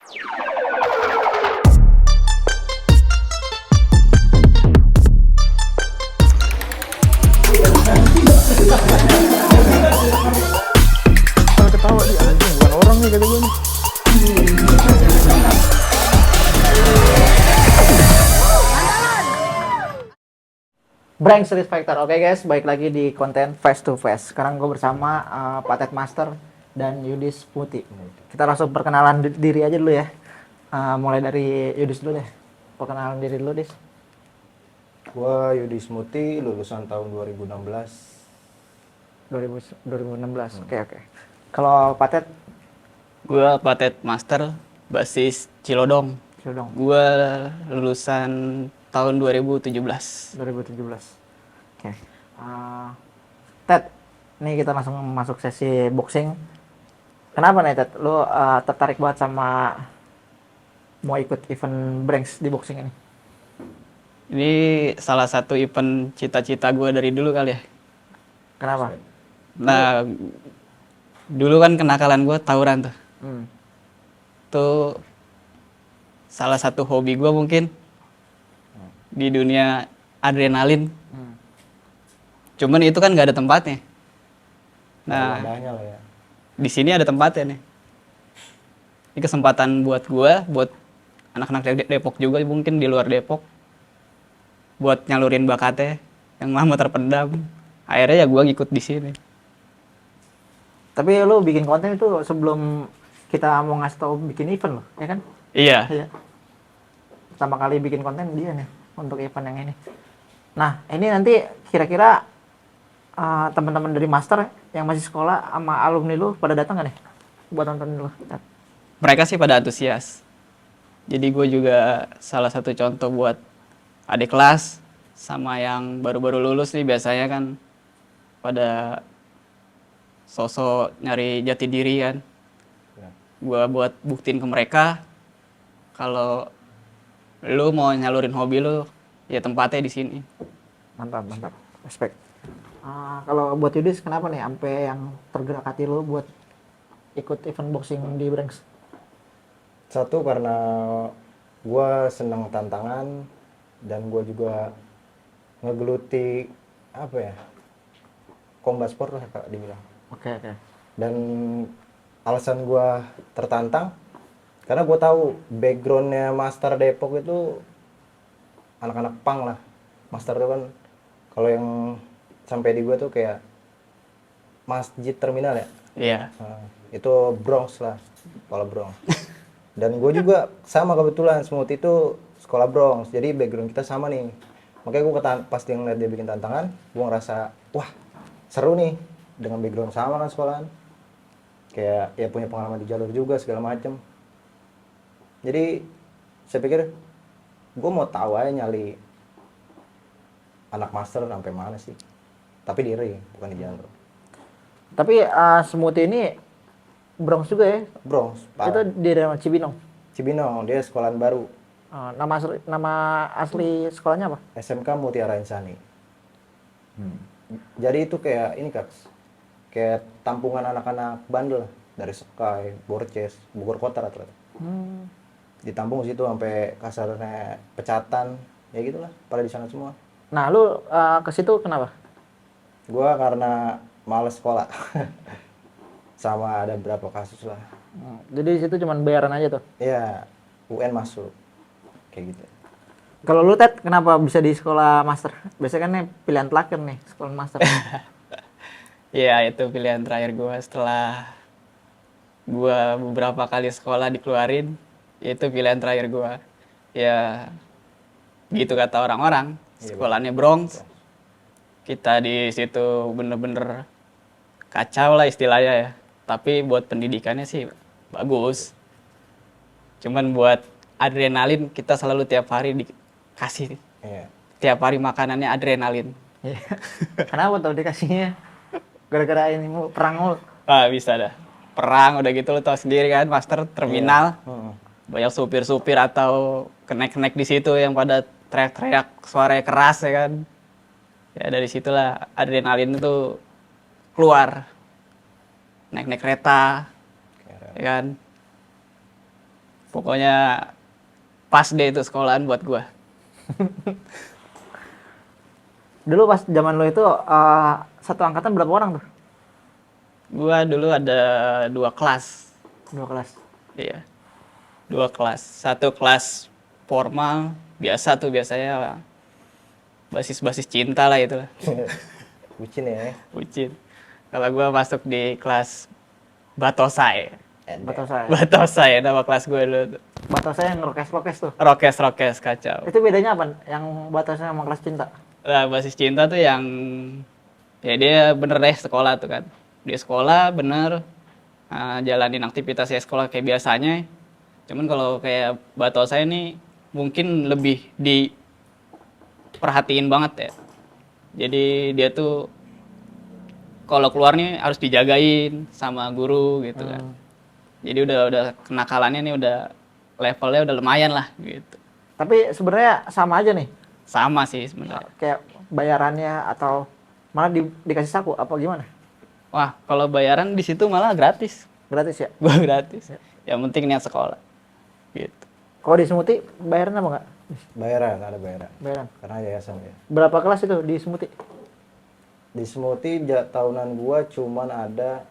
Ketawa dia anjing, bukan orang nih kata gue nih. Brand Street Fighter. Oke guys, balik lagi di konten Face to Face. Sekarang gue bersama Patet Master dan Yudis Putih. Kita langsung perkenalan diri aja dulu ya. Mulai dari Yudis dulu deh. Perkenalan diri dulu, Dis. Gua Yudis Muti, lulusan tahun 2016. 2016. Oke. Kalau Patet, Gua Patet Master, basis Cilodong. dong. Gua lulusan tahun 2017. 2017. Oke. Ted, nih kita langsung masuk sesi boxing. Kenapa nih Ted? Lu tertarik banget sama mau ikut event Branks di boxing ini? Ini salah satu event cita-cita gua dari dulu kali ya. Kenapa? Nah, dulu kan kenakalan gua tawuran tuh. Tuh salah satu hobi gua mungkin di dunia adrenalin. Cuman itu kan nggak ada tempatnya. Nah, Wadahnya lah ya. di sini ada tempatnya nih. Ini kesempatan buat gua, buat anak-anak Depok juga mungkin di luar Depok, buat nyalurin bakatnya yang lama terpendam. Akhirnya ya gua ngikut di sini. Tapi lu bikin konten itu sebelum kita mau ngasih tahu bikin event loh, ya kan? Iya. Iya. Pertama kali bikin konten dia nih untuk event yang ini. Nah, ini nanti kira-kira teman-teman dari Master yang masih sekolah sama alumni lu pada datang nggak nih buat nonton dulu? Mereka sih pada antusias. Jadi gue juga salah satu contoh buat adik kelas sama yang baru-baru lulus nih, biasanya kan pada sosok nyari jati diri kan. Ya. Gue buat buktiin ke mereka kalau lu mau nyalurin hobi lu, ya tempatnya di sini. Mantap. Respect. Kalau buat Yudis, kenapa nih sampai yang tergerak hati lu buat ikut event boxing di Branks? Satu karena gua senang tantangan dan gua juga ngegeluti apa ya? Combat sport lah Kak dibilang. Oke. Dan alasan gua tertantang karena gua tahu backgroundnya Master Depok itu anak-anak punk lah. Master itu kan kalau yang sampai di gua tuh kayak masjid terminal ya. Iya. Nah, itu Bronx lah, sekolah Bronx. Dan gue juga sama kebetulan, Smooth itu sekolah Bronx, jadi background kita sama nih. Makanya gue pas dia ngeliat dia bikin tantangan, gue ngerasa, wah seru nih, dengan background sama kan sekolahan. Kayak ya punya pengalaman di jalur juga segala macem. Jadi saya pikir, gue mau tahu aja nyali anak Master sampai mana sih. Tapi di ring, bukan di jalur. Tapi Smoothie ini Bronx juga ya? Bronx, Itu di daerah Cibinong. Cibinong, dia sekolahan baru. Nama asli sekolahnya apa? SMK Mutiara Insani. Jadi itu kayak ini Kak, kayak tampungan anak-anak bandel lah. Dari Sekai, Borces, Bogor Kota rata-rata. Ditampung situ sampai kasarnya pecatan, ya gitulah, pada di sana semua. Nah, lu ke situ kenapa? Gua karena males sekolah. Sama ada beberapa kasus lah. Jadi di situ cuma bayaran aja tuh. Ya, UN masuk. Kayak gitu. Kalau lu Ted, kenapa bisa di sekolah Master? Biasanya kan nih pilihan terakhir nih, sekolah Master. Iya, itu pilihan terakhir gua setelah gua beberapa kali sekolah dikeluarin, itu pilihan terakhir gua. Ya gitu kata orang-orang, sekolahnya Bronx. Kita di situ bener-bener kacau lah istilahnya ya. Tapi buat pendidikannya sih bagus. Cuman buat adrenalin kita selalu tiap hari dikasih. Iya. Tiap hari makanannya adrenalin. Iya. Kenapa tuh dikasihnya? Gara-gara ini mau perang mulu. Ah, bisa dah. Perang udah gitu lo tau sendiri kan, Master terminal. Banyak supir-supir atau kenek-kenek di situ yang pada teriak-teriak suaranya keras ya kan. Ya dari situlah adrenalin itu keluar. Naik-naik kereta, ya kan. Pokoknya pas deh itu sekolahan buat gua. Dulu pas zaman lo itu satu angkatan berapa orang tuh? Gua dulu ada 2 kelas. 2 kelas. Iya, 2 kelas. Satu kelas formal, biasa tuh biasanya basis-basis cinta lah itu lah, Bucin ya. bucin. Kalau gua masuk di kelas Batosai. Batosai. Batosai nama kelas gue dulu tuh. Batosai yang rokes-rokes tuh. Rokes kacau. Itu bedanya apa? Yang Batosai sama kelas cinta? Nah, basis cinta tuh yang ya dia bener deh sekolah tuh kan. Dia sekolah bener jalanin aktivitasnya sekolah kayak biasanya. Cuman kalau kayak Batosai ini mungkin lebih diperhatiin banget ya. Jadi dia tuh kalau keluar nih harus dijagain sama guru gitu kan. Jadi udah kenakalannya nih udah levelnya udah lumayan lah gitu. Tapi sebenarnya sama aja nih. Sama sih sebenarnya. Kayak bayarannya atau malah dikasih saku apa gimana? Wah, kalau bayaran di situ malah gratis. Gratis ya? Gua gratis. Yang penting niat sekolah. Gitu. Kalau di Semuti bayaran apa nggak? Bayaran, ada bayaran. Bayaran. Karena yayasan ya. Berapa kelas itu di Semuti? Di Smoothie tahunan gua cuman ada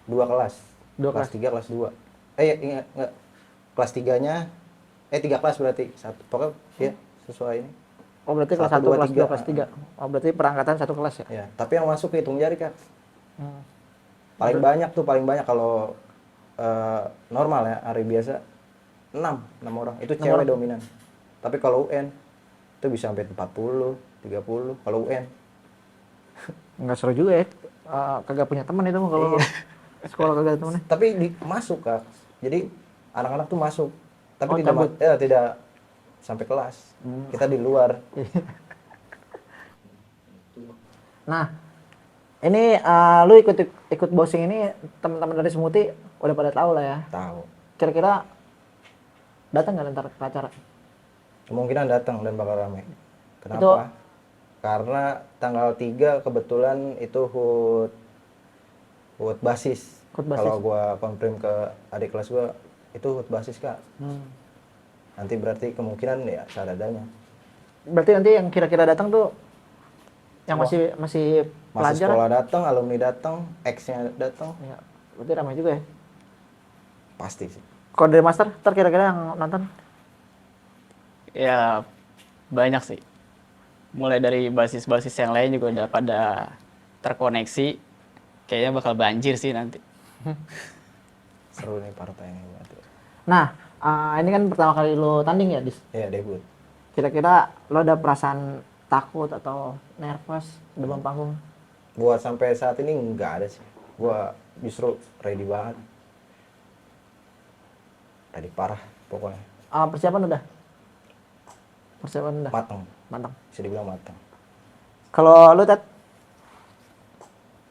2 kelas. Dua kelas kelas. 3, kelas 2. Ingat enggak. Kelas 3-nya 3 kelas berarti. Satu pokoknya ya sesuai ini. Oh berarti kelas 1, 1, 2, kelas 2, 3. kelas 3. Oh berarti perangkatan satu kelas ya? Ya, tapi yang masuk hitung jari, Kak. Hmm. Paling banyak kalau normal ya, hari biasa 6 orang. Itu 6 cewek orang. dominan. Tapi kalau UN itu bisa sampai 40, 30 kalau UN. Nggak seru juga ya. Kagak punya teman itu kalau sekolah kagak ada temennya. Tapi masuk, Kak. Jadi anak-anak tuh masuk. Tapi Oh, tidak cabut. tidak sampai kelas. Kita di luar. Nah, ini lu ikut bosing ini teman-teman dari Semuti udah pada tahu lah ya. Tahu. Kira-kira datang nggak ntar ke acara? Kemungkinan datang dan bakal ramai. Kenapa? Itu- Karena tanggal 3 kebetulan itu HUT basis. HUT basis. Kalau gua konfirm ke adik kelas gua itu HUT basis, Kak. Nanti berarti kemungkinan ya seadanya. Berarti nanti yang kira-kira datang tuh yang masih Masih pelajar. sekolah datang, alumni datang, ex-nya datang, Ya, berarti ramai juga ya. pasti sih. Kalau dari master, ntar kira-kira yang nonton Ya banyak sih. Mulai dari basis-basis yang lain juga udah pada terkoneksi. Kayaknya bakal banjir sih nanti. Seru nih partai ini berarti. Nah, ini kan pertama kali lo tanding ya, Dis. Ya, debut. Kira-kira lo ada perasaan takut atau nervous demam panggung? Buat sampai saat ini nggak ada sih. Gua justru ready banget. Ready parah pokoknya. Persiapan udah? Persiapan udah? Matang. Mantap. Bisa dibilang matang. Kalau lo, Ted?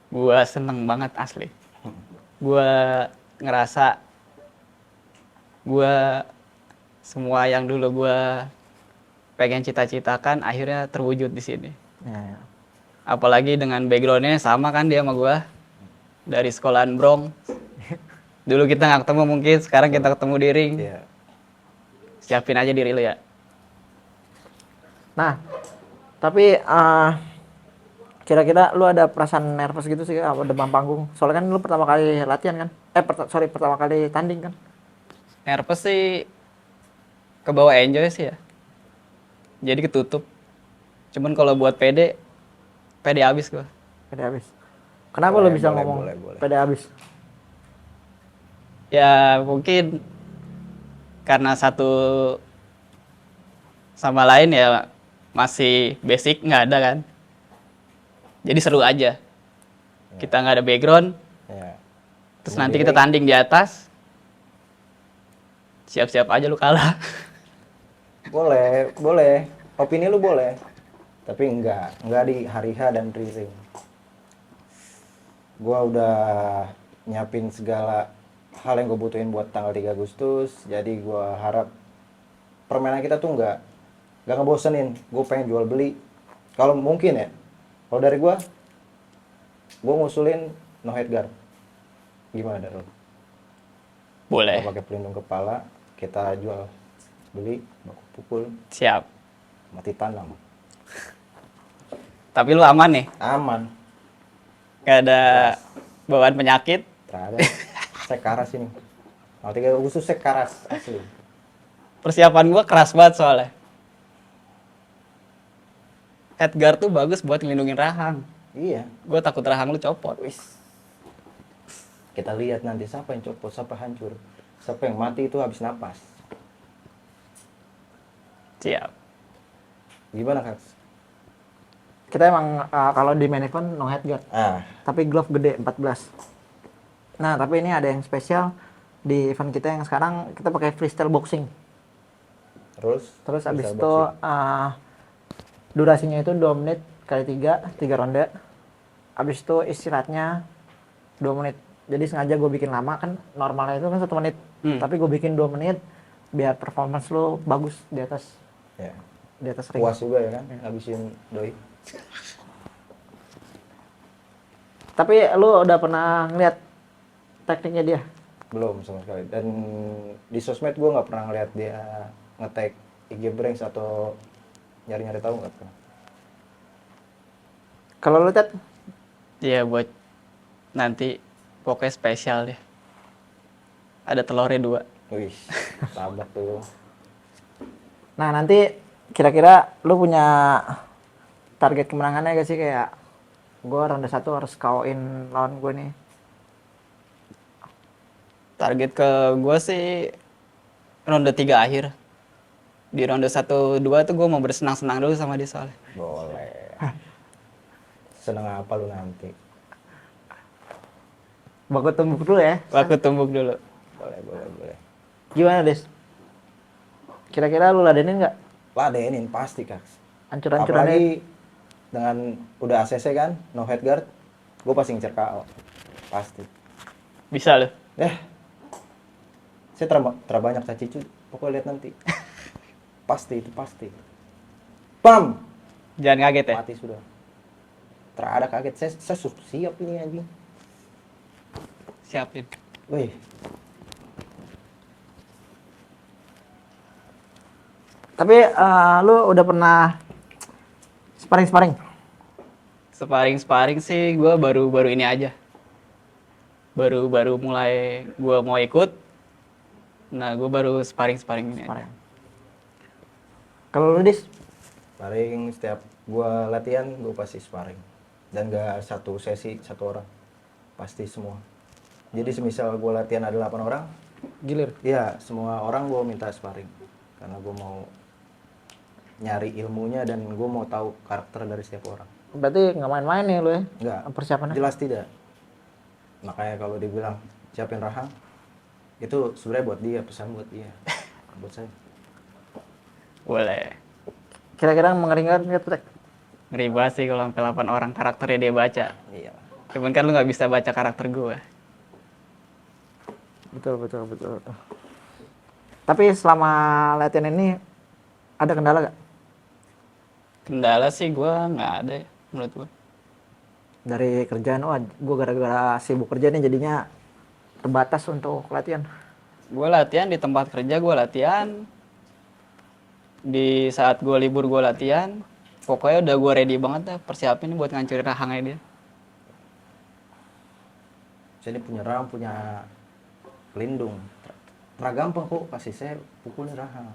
Gua seneng banget asli. Gua ngerasa gua semua yang dulu gua pengen cita-citakan akhirnya terwujud di sini. Ya. Apalagi dengan backgroundnya sama kan dia sama gua dari sekolahan Bronx. Dulu kita nggak ketemu mungkin, sekarang kita ketemu di ring. Iya. Siapin aja diri lu ya. Nah, tapi kira-kira lu ada perasaan nervous gitu sih apa demam panggung? Soalnya kan lu pertama kali latihan kan? Pertama kali tanding kan? Nervous sih kebawa enjoy sih ya. Jadi ketutup. Cuman kalau buat pede habis gua. Pede habis. Kenapa lu bisa Boleh, ngomong boleh. pede habis? Ya mungkin karena satu sama lain ya masih basic nggak ada kan. Jadi seru aja. Kita nggak ada background, Ya. terus nanti kita tanding di atas. Siap-siap aja lu kalah. Boleh. Opini lu boleh. Tapi enggak di hari H dan pre-ring. Gua udah nyiapin segala hal yang gue butuhin buat tanggal 3 Agustus. Jadi gua harap permainan kita tuh enggak ngebosenin. Gue pengen jual beli. Kalau mungkin ya. Kalau dari gua ngusulin no head guard. Gimana dari lu? Boleh. Kita pakai pelindung kepala, kita jual beli, baku pukul, Siap. mati tanam. Tapi lu aman nih? Aman. Gak ada bawaan penyakit? Terada. Saya karas ini. Tanggal 3 Agustus saya karas asli. Persiapan gua keras banget soalnya. Headguard tuh bagus buat ngelindungin rahang. Iya. Gua takut rahang lu copot. Wis. Kita lihat nanti siapa yang copot, siapa hancur. Siapa yang mati itu habis napas. Siap. Gimana, Kak? Kita emang kalau di main event no headguard, Ah, tapi glove gede 14. Nah, tapi ini ada yang spesial di event kita yang sekarang kita pakai freestyle boxing. Terus abis bisa itu durasinya itu 2 menit kali 3 ronde. Abis itu istirahatnya 2 menit. Jadi sengaja gue bikin lama, kan normalnya itu kan 1 menit. Tapi gue bikin 2 menit biar performance lo bagus di atas Ya. ring. Puas juga ya kan, ngabisin doi. Tapi lu udah pernah ngeliat tekniknya dia? Belum sama sekali. Dan di sosmed gue nggak pernah ngeliat dia nge-tag IG Branks atau nyari-nyari tahu nggak pernah. Kalau lu Ted, Iya buat nanti pokoknya spesial deh. Ada telurnya 2. Wih, tabak tuh. nah nanti kira-kira lu punya target kemenangannya gak sih, kayak gue ronde 1 harus KO-in lawan gue nih? Target ke gua sih ronde 3 akhir. Di ronde 1-2 tuh gua mau bersenang-senang dulu sama dia soalnya. Boleh. Seneng apa lu nanti? Baku tumbuk dulu ya. Aku tumbuk dulu. Boleh. Gimana Des? Kira-kira lu ladenin nggak Ladenin pasti, Kak. ancur-ancurannya? Apalagi dengan udah ACC kan, no headguard, gue pasti ngincer KO. Pasti. Bisa loh. Saya terbanyak cacicu, pokoknya lihat nanti. Pasti itu pasti. Pam! Jangan kaget ya. Mati sudah. Terada kaget, saya siap ini anjing. Siapin. Wih, Tapi lu udah pernah sparring? Sparring sih gua baru ini aja. Baru mulai gua mau ikut. Nah, gua baru sparring ini. Aja. Kalau lu Dis? sparring setiap gua latihan, gua pasti sparring. Dan gak satu sesi, satu orang. Pasti semua. Jadi semisal gua latihan ada 8 orang, Gilir. ya semua orang gua minta sparring. Karena gua mau nyari ilmunya dan gua mau tahu karakter dari setiap orang. Berarti nggak main-main nih lu ya? Enggak, Persiapannya? jelas tidak. Makanya kalau dibilang siapin rahang, itu sebenarnya buat dia, pesan buat dia. Buat saya. Boleh. Kira-kira mengeringan nggak tuh Tek? Ngeri banget sih kalau sampai 8 orang karakternya dia baca. Iya. Cuman kan lu nggak bisa baca karakter gua. Betul. Tapi selama latihan ini ada kendala gak? Kendala sih gua nggak ada ya, menurut gua. Dari kerjaan, gue gara-gara sibuk kerja nih jadinya terbatas untuk latihan. Gua latihan di tempat kerja, gua latihan. Di saat gua libur gua latihan. Pokoknya udah gua ready banget dah persiapin buat ngancurin rahangnya dia. Saya ini punya rahang, punya pelindung. Gampang kok, kasih saya pukulin rahang.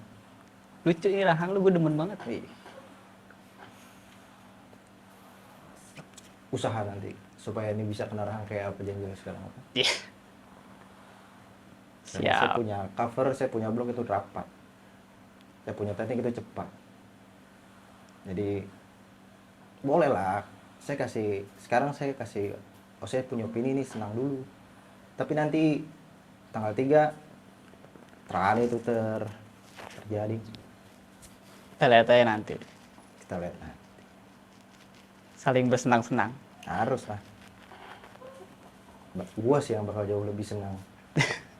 Lucu ini rahang lu, gua demen banget. Ih. Usaha nanti supaya ini bisa kena rahang kayak apa janjian sekarang. Iya. Dan saya Siap. punya cover, saya punya blog itu rapat. Saya punya teknik itu cepat. Jadi boleh lah. Sekarang saya kasih, saya punya opini ini, senang dulu. Tapi nanti tanggal 3 terane itu terjadi. Kita lihat aja nanti. Kita lihat nah. Saling bersenang-senang. Harus lah. Gua sih yang bakal jauh lebih senang.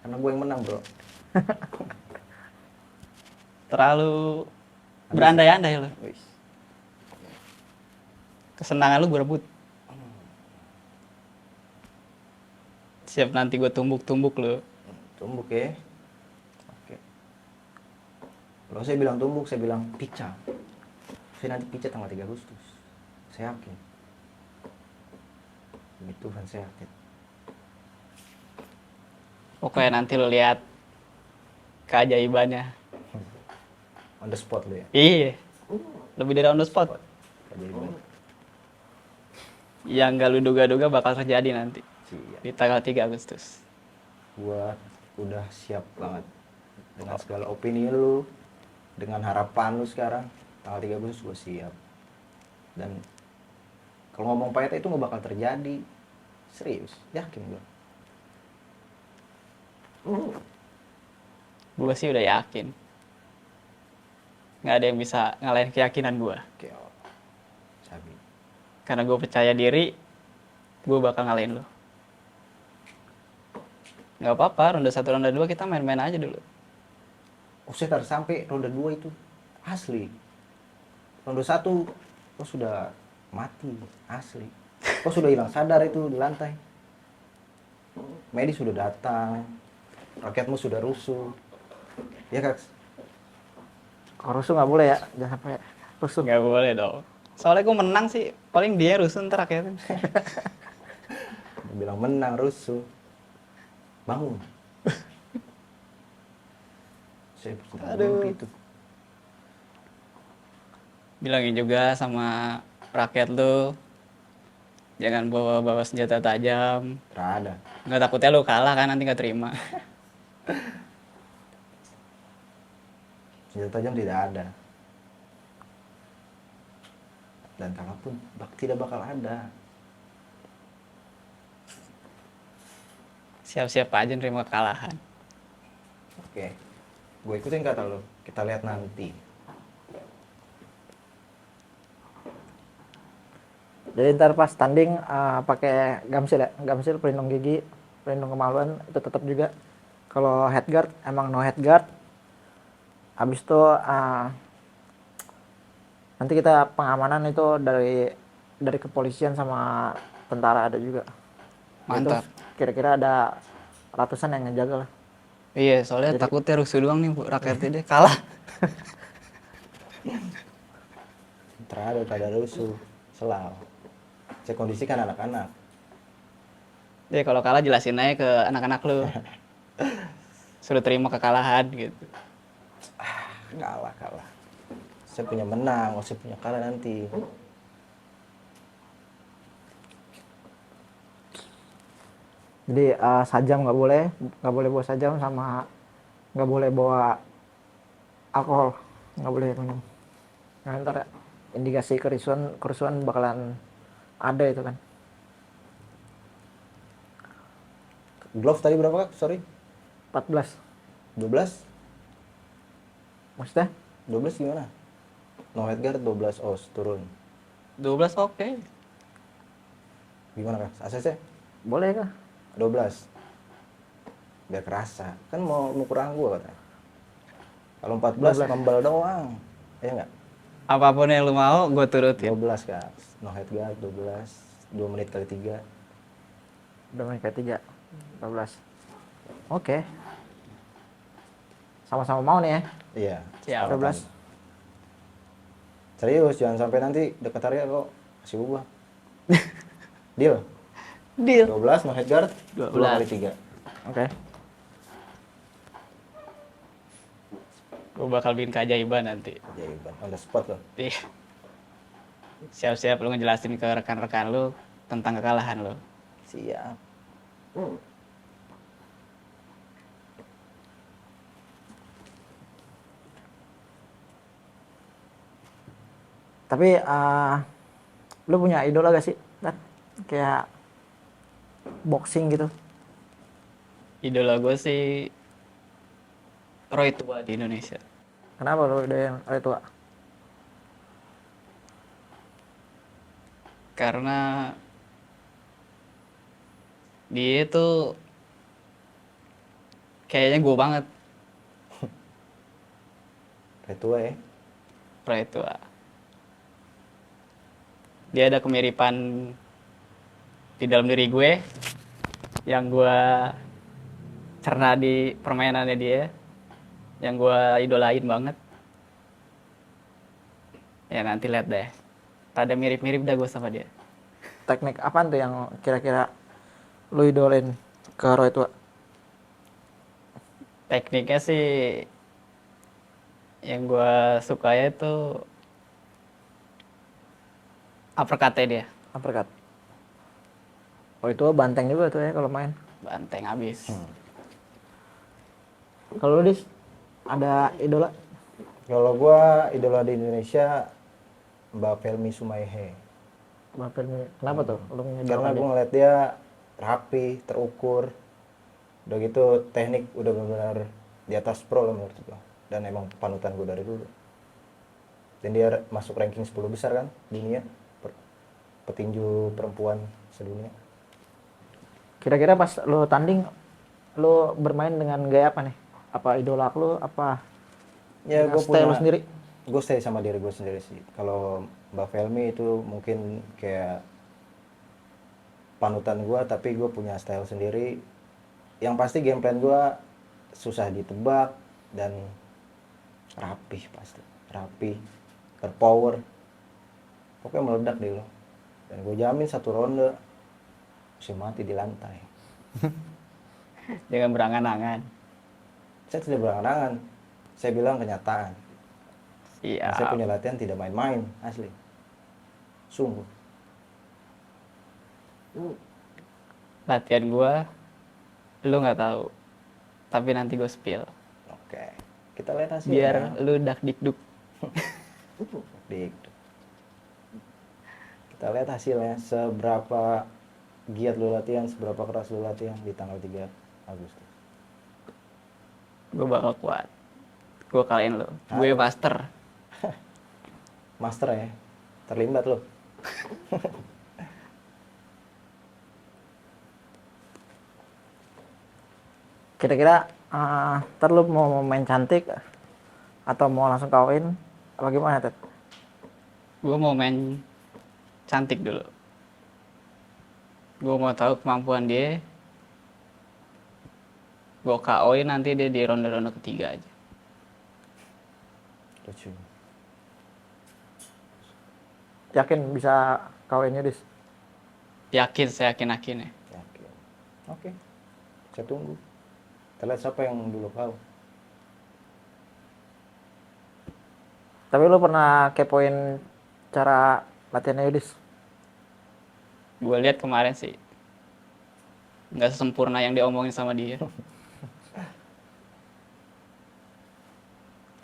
Karena gue yang menang, bro. Terlalu berandai-andai lu. Wih. Kesenangan lu gue rebut. Siap nanti gue tumbuk-tumbuk lu. Tumbuk ya. Oke. Kalau saya bilang tumbuk, saya bilang pica. Saya nanti pica tanggal 3 Agustus. Saya yakin. Demi Tuhan saya yakin. Pokoknya nanti lo lihat keajaibannya. On the spot lo ya. Iya. Lebih dari on the spot. Keajaiban. Yang gak lu duga-duga bakal terjadi nanti. Siap. Di tanggal 3 Agustus. Gua udah siap banget. Dengan segala opini lu. Dengan harapan lu sekarang. Tanggal 3 Agustus gua siap. Dan kalau ngomong Pak Eta itu nggak bakal terjadi. Serius, yakin gua. Gue sih udah yakin. Nggak ada yang bisa ngalahin keyakinan gue. Oke, oh. Sabi. Karena gue percaya diri, gue bakal ngalahin lo. Nggak apa-apa, ronde 1, ronde 2 kita main-main aja dulu. Oh, saya tar sampai ronde 2 itu asli. Ronde 1 kok sudah mati, asli. Kok sudah hilang sadar itu di lantai. Medis sudah datang. Rakyatmu sudah rusuh. Ya, Kak. Kalau rusuh nggak boleh ya, jangan sampai rusuh. Nggak boleh dong. Soalnya gue menang sih, paling dia rusuh ntar akhirnya. Dia bilang menang rusuh. Bangun. Saya bermimpi itu. Bilangin juga sama rakyat lu, jangan bawa-bawa senjata tajam. Terada. Nggak takutnya lu kalah kan, nanti nggak terima. Senjata tajam tidak ada. Dan kalah pun tidak bakal ada. Siap-siap aja nerima kekalahan. Oke. Gue ikutin kata lo. Kita lihat nanti. Jadi ntar pas tanding pakai gamsil ya, gamsil pelindung gigi, pelindung kemaluan itu tetap juga. Kalau headguard emang no headguard. Habis itu nanti kita pengamanan itu dari kepolisian sama tentara ada juga. Mantap. Itu kira-kira ada ratusan yang ngejaga lah. Iya, soalnya takutnya rusuh doang nih rakyatnya deh kalah. Terada pada rusuh. Selau. Saya kondisikan anak-anak. Jadi kalau kalah jelasin aja ke anak-anak lu. Suruh terima kekalahan gitu. Kalah. Saya punya menang, saya punya kalah nanti. Jadi sajam nggak boleh bawa sajam, sama nggak boleh bawa alkohol, nggak boleh minum. Nah, ntar indikasi kerusuhan bakalan ada itu kan. Glove tadi berapa, Kak? Sorry. 14. 12? Maksudnya? 12 gimana? No headguard 12 os turun. 12 oke. Gimana, Kak? ACC? Boleh kah? 12. Biar kerasa. Kan mau kurang gua katanya. Kalau 14 membal doang. Iya enggak? Apapun yang lu mau, gue turutin. 12, Kak. No headguard 12. 2 menit kali 3. Udah main kayak 3. 12. Oke. Sama-sama mau nih ya. Iya. Siap. 12. Serius, jangan sampai nanti dekat area kok kasih gua. Deal. Deal. 12 no headguard 2 kali 3. Oke. Gue bakal bikin keajaiban nanti. Keajaiban on the spot loh. Iya. Siap-siap lu ngejelasin ke rekan-rekan lu tentang kekalahan lu. Siap. Tapi lu punya idola gak sih? Dan kayak boxing gitu. Idola gue sih Roy Tua di Indonesia. Kenapa lu udah yang tua? Karena dia tuh kayaknya gue banget. Tua ya. Roy Tua. Dia ada kemiripan di dalam diri gue yang gue cerna di permainannya dia yang gue idolain banget. Ya nanti lihat deh. Ada mirip-mirip dah gue sama dia. Teknik apaan tuh yang kira-kira lu idolin ke Roy Tua? Tekniknya sih yang gue suka itu uppercut-nya dia. Uppercut. Roy Tua banteng juga tuh ya kalau main. Banteng habis. Kalau lu Dis, ada idola? Kalau gua idola di Indonesia Mbak Velmi Sumaihe. Bapak ini, kenapa tuh lu Karena ngidolakan gue dia? ngeliat dia rapi, terukur, udah gitu teknik udah benar-benar di atas pro lah menurut gue. Dan emang panutan gue dari dulu. Dan dia masuk ranking 10 besar kan dunia, petinju perempuan sedunia. Kira-kira pas lu tanding, lu bermain dengan gaya apa nih? Apa idola lu? Apa Ya dengan gue style lu punya, sendiri? gue stay sama diri gue sendiri sih. Kalau Mbak Velmi itu mungkin kayak panutan gue, tapi gue punya style sendiri. Yang pasti game plan gue susah ditebak dan rapih pasti, rapih, berpower, pokoknya meledak deh lo. Dan gue jamin satu ronde mesti mati di lantai. Jangan berangan-angan. Saya tidak berangan-angan, saya bilang kenyataan. Dan saya Iya. punya latihan tidak main-main, asli, sungguh. Latihan gue, lu nggak tahu. Tapi nanti gue spill. Oke, kita lihat hasilnya. Biar lu dak dikduk. Dik. Kita lihat hasilnya, seberapa giat lu latihan, seberapa keras lu latihan di tanggal 3 Agustus. Gue bakal kuat. Gue kalahin lu. Gue master. Master ya, terlibat lo. Kira-kira ntar lu mau main cantik atau mau langsung kawin? Apa gimana, Ted? Gue mau main cantik dulu. Gue mau tahu kemampuan dia. Gue KO-in nanti dia di ronde-ronde ketiga aja. Lucu. Yakin bisa kawinnya, Dis? Yakin, saya yakin ya. Yakin. Oke, saya tunggu. Kita lihat siapa yang dulu kau. Tapi lu pernah kepoin cara latihannya Yudis? Gue lihat kemarin sih nggak sempurna yang diomongin sama dia.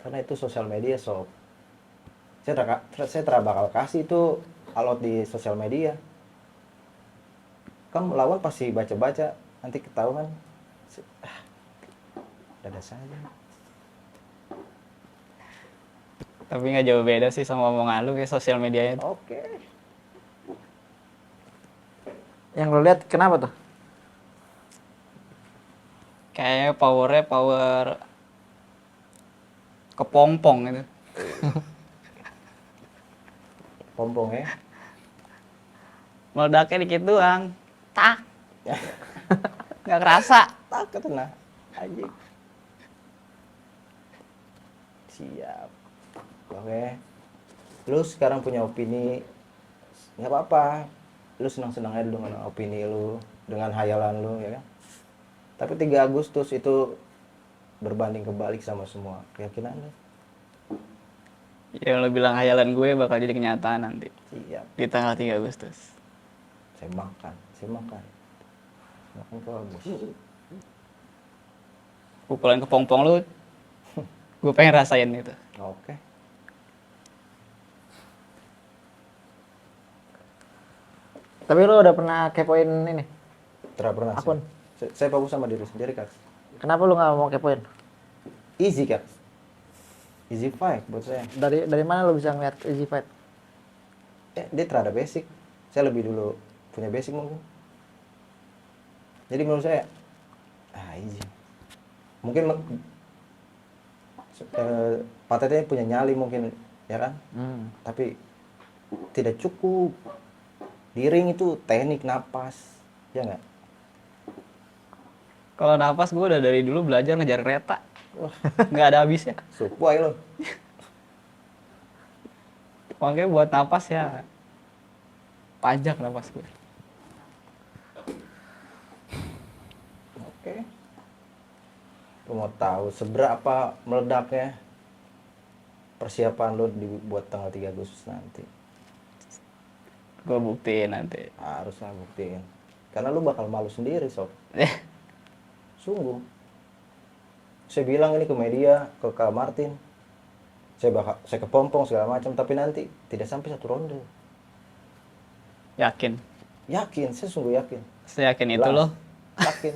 Karena itu sosial media, sob. Saya bakal kasih itu alot di sosial media. Kan lawan pasti baca-baca, nanti ketahuan. Dada saja. Tapi nggak jauh beda sih sama omongan lu kayak sosial medianya. Oke. Yang lu lihat kenapa tuh? Kayaknya powernya power kepompong gitu. Pompong ya. Meledaknya dikit doang. Tak. Nggak kerasa. Tak kena. Anjing. Siap. Oke. Lu sekarang punya opini, nggak apa-apa. Lu senang-senang aja dengan opini lu, dengan hayalan lu, ya kan? Tapi 3 Agustus itu berbanding kebalik sama semua keyakinan lu. Yang lo bilang hayalan gue bakal jadi kenyataan nanti. Siap. Di tanggal 3 Agustus. Saya makan. Makan ke Agustus. Pukulan kepompong lu, gue pengen rasain itu. Oke. Tapi lu udah pernah kepoin ini? Pernah. Akun. Saya fokus sama diri sendiri, Kak. Kenapa lu nggak mau kepoin? Easy, Kak. Easy fight buat saya. Dari mana lu bisa ngeliat easy fight? Dia terhadap basic. Saya lebih dulu punya basic mungkin. Jadi menurut saya, easy. Mungkin Patetnya punya nyali mungkin, ya kan? Tapi tidak cukup. Di ring itu teknik napas, ya nggak? Kalau napas gue udah dari dulu belajar ngejar kereta. Wah, nggak ada habisnya. Supuai lo. Makanya buat napas ya pajak napas gue. Oke. Lu mau tahu seberapa meledaknya persiapan lo dibuat tanggal 3 Agustus nanti? Gue buktiin nanti. Haruslah buktiin. Karena lu bakal malu sendiri, sob. Sungguh. Saya bilang ini ke media, ke Kak Martin. Saya kepompong segala macam, tapi nanti tidak sampai 1 ronde. Yakin. Yakin, saya sungguh yakin. Saya yakin itu Jelas. loh. Yakin.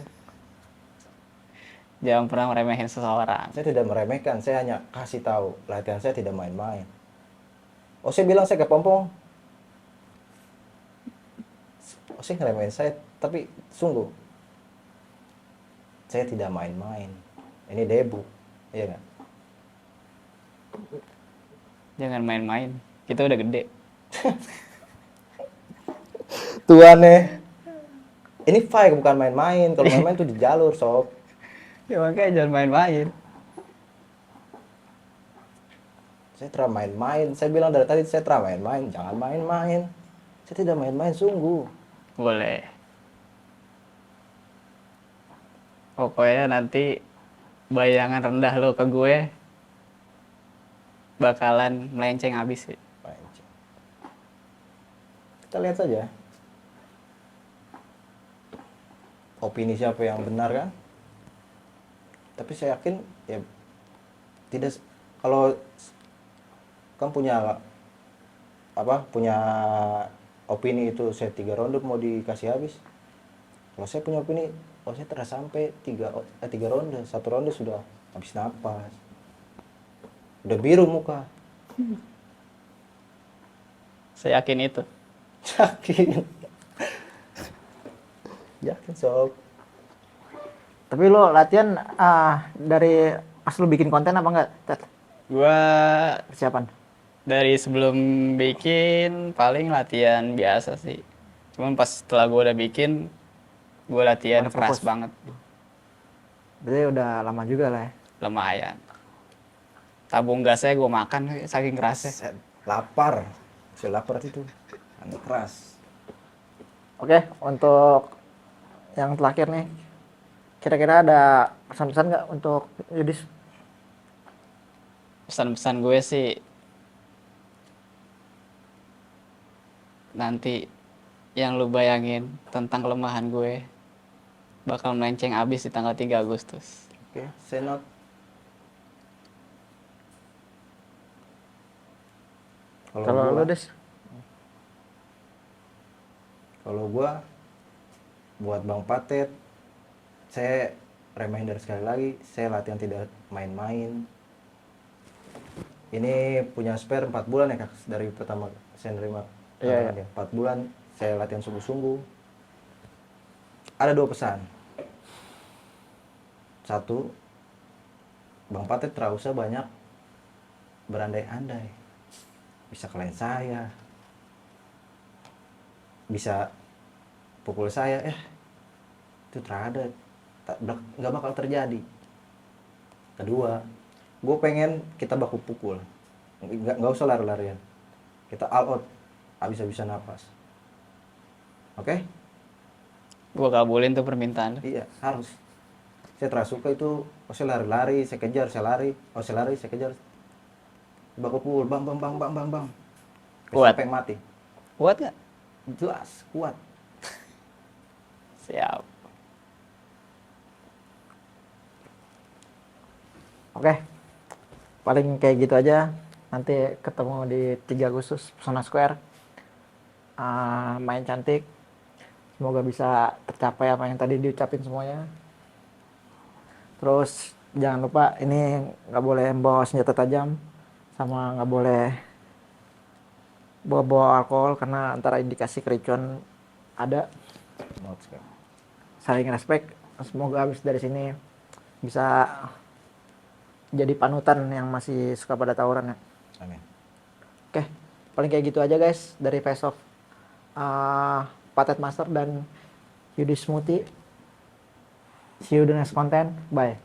Jangan pernah meremehin seseorang. Saya tidak meremehkan, saya hanya kasih tahu latihan saya tidak main-main. Oh, saya bilang saya kepompong. Oh, saya ngeremehin saya, tapi sungguh saya tidak main-main. Ini debut, iya nggak? Jangan main-main. Kita udah gede. Tuannya. Ini fight bukan main-main. Kalau main-main tuh di jalur, sob. Ya makanya jangan main-main. Saya terang main-main. Saya bilang dari tadi saya terang main-main. Jangan main-main. Saya tidak main-main sungguh. Boleh. Pokoknya nanti bayangan rendah lo ke gue bakalan melenceng abis sih. Mancing. Kita lihat saja. Opini siapa yang benar kan? Tapi saya yakin ya tidak, kalau kan punya punya opini itu saya 3 ronde mau dikasih habis. Kalau saya punya opini, saya terus sampai 3 ronde, 1 ronde sudah habis napas, udah biru muka. Saya yakin itu. Yakin. Yakin, sob. Tapi lo latihan dari pas lo bikin konten apa enggak, Ted? Gua Persiapan. dari sebelum bikin paling latihan biasa sih. Cuman pas setelah gue udah bikin, gue latihan Baru keras fokus. banget. Berarti udah lama juga lah ya. Lumayan. Tabung gasnya gue makan saking kerasnya. Set, lapar. Saya lapar itu. Anu keras. Oke, untuk yang terakhir nih, kira-kira ada pesan-pesan nggak untuk Yudis? Pesan-pesan gue sih nanti yang lu bayangin tentang kelemahan gue bakal melenceng abis di tanggal 3 Agustus. Oke, saya note. Kalau lo, Des? Kalau gua buat Bang Patet, saya reminder sekali lagi, saya latihan tidak main-main. Ini punya spare 4 bulan ya, Kak, dari pertama saya nerima. Iya. 4 bulan saya latihan sungguh-sungguh. Ada 2 pesan. 1, Bang Patet tidak usah banyak berandai-andai. Bisa kalian saya, bisa pukul saya, itu terada, nggak bakal terjadi. Kedua, gue pengen kita baku pukul, nggak usah lari-larian, kita all out, habis-habisan napas. Oke? Gue kabulin tuh permintaan. Iya, harus. Saya terasuka itu, saya lari-lari, saya kejar, saya lari, saya lari, saya kejar, baku pukul, bang, Kuat. sampai mati. Kuat gak? Jelas, kuat. Siap. Oke, paling kayak gitu aja. Nanti ketemu di 3 Agustus Pesona Square. Main cantik. Semoga bisa tercapai apa yang tadi diucapin semuanya. Terus jangan lupa ini nggak boleh bawa senjata tajam, sama nggak boleh bawa alkohol karena antara indikasi kericuan ada. Notes, Kak. Saling respect. Semoga habis dari sini bisa jadi panutan yang masih suka pada tawuran ya. Amin. Oke, paling kayak gitu aja guys dari Face Off Patet Master dan Yudi Smoothie. See you the next content. Bye.